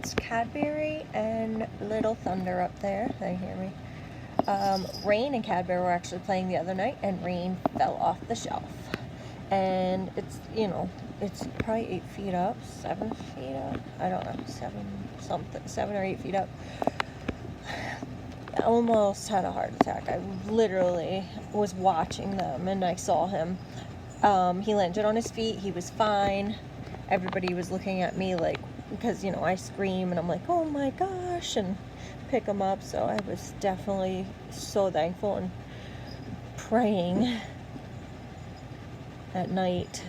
It's Cadbury and Little Thunder up there. They hear me. Rain and Cadbury were actually playing the other night, and Rain fell off the shelf. And it's, it's probably 8 feet up, 7 feet up. I don't know, 7 or 8 feet up. I almost had a heart attack. I literally was watching them, and I saw him. He landed on his feet. He was fine. Everybody was looking at me like, because, I scream, and I'm like, oh my gosh, and pick him up. So I was definitely so thankful and praying at night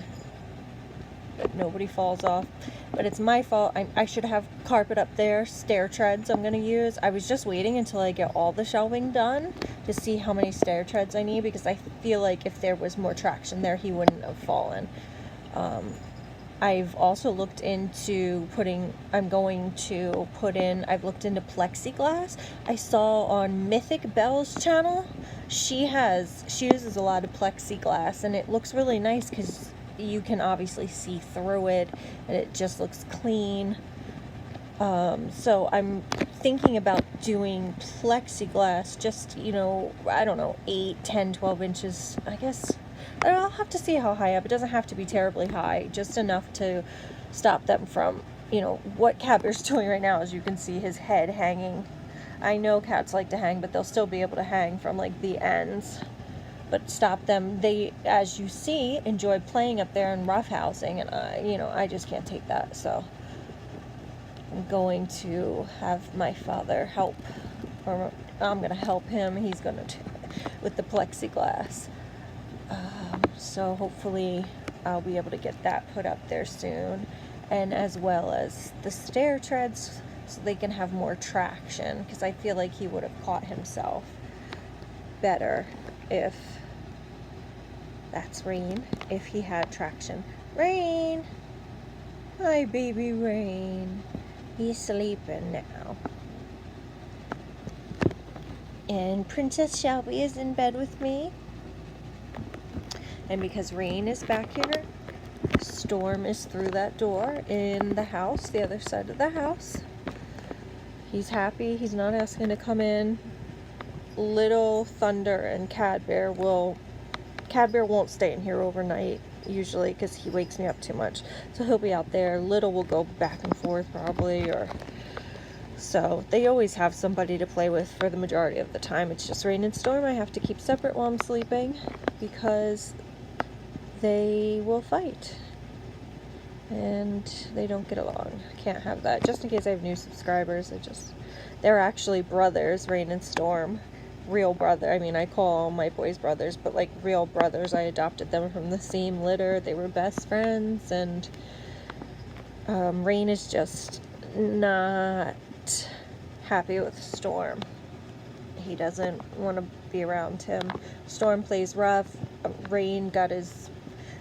that nobody falls off. But it's my fault. I should have carpet up there, stair treads I'm going to use. I was just waiting until I get all the shelving done to see how many stair treads I need, because I feel like if there was more traction there, he wouldn't have fallen. I've also looked into I've looked into plexiglass. I saw on Mythic Belle's channel, she uses a lot of plexiglass, and it looks really nice because you can obviously see through it, and it just looks clean. So I'm thinking about doing plexiglass, just, I don't know, 8, 10, 12 inches, I guess. I'll have to see how high up. It doesn't have to be terribly high, just enough to stop them from, what Cadbury's doing right now. As you can see, his head hanging. I know cats like to hang, but they'll still be able to hang from like the ends. But stop them. They, as you see, enjoy playing up there and roughhousing, and I just can't take that. So I'm going to have my father help, or I'm going to help him. He's going to with the plexiglass. So hopefully I'll be able to get that put up there soon, and as well as the stair treads, so they can have more traction, because I feel like he would have caught himself better if that's Rain, if he had traction. Rain! Hi, baby Rain. He's sleeping now. And Princess Shelby is in bed with me. And because Rain is back here, Storm is through that door in the house, the other side of the house. He's happy. He's not asking to come in. Little Thunder and Cadbury won't stay in here overnight, usually, because he wakes me up too much. So he'll be out there. Little will go back and forth, probably, or... So they always have somebody to play with for the majority of the time. It's just Rain and Storm I have to keep separate while I'm sleeping, because they will fight and they don't get along. I can't have that. Just in case I have new subscribers, they're actually brothers, Rain and Storm. Real brother. I mean, I call my boys brothers, but like real brothers. I adopted them from the same litter. They were best friends, and Rain is just not happy with Storm. He doesn't want to be around him. Storm plays rough. Rain got his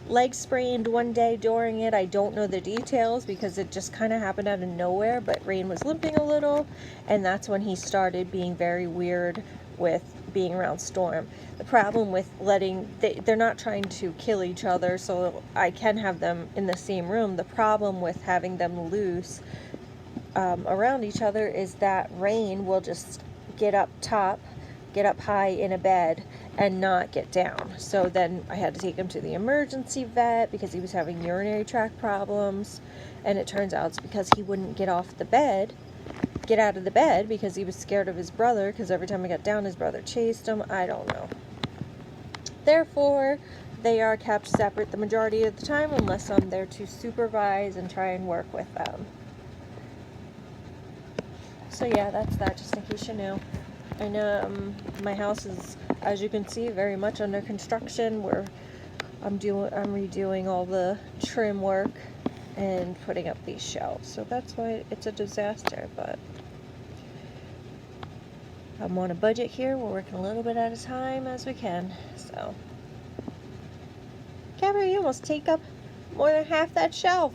leg sprained one day during it. I don't know the details because it just kind of happened out of nowhere, but Rain was limping a little, and that's when he started being very weird with being around Storm. The problem with they're not trying to kill each other, so I can have them in the same room. The problem with having them loose around each other is that Rain will just get up high in a bed and not get down. So then I had to take him to the emergency vet because he was having urinary tract problems, and it turns out it's because he wouldn't get out of the bed because he was scared of his brother, because every time I got down his brother chased him. I don't know. Therefore, they are kept separate the majority of the time, unless I'm there to supervise and try and work with them. So yeah, that's that, just in case you knew. I know my house is, as you can see, very much under construction. I'm redoing all the trim work and putting up these shelves. So that's why it's a disaster, but I'm on a budget here. We're working a little bit at a time as we can. So, Cadbury, you almost take up more than half that shelf.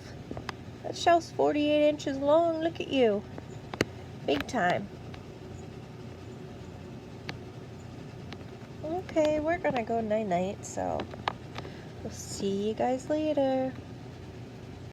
That shelf's 48 inches long. Look at you. Big time. Okay, we're gonna go night-night, so we'll see you guys later.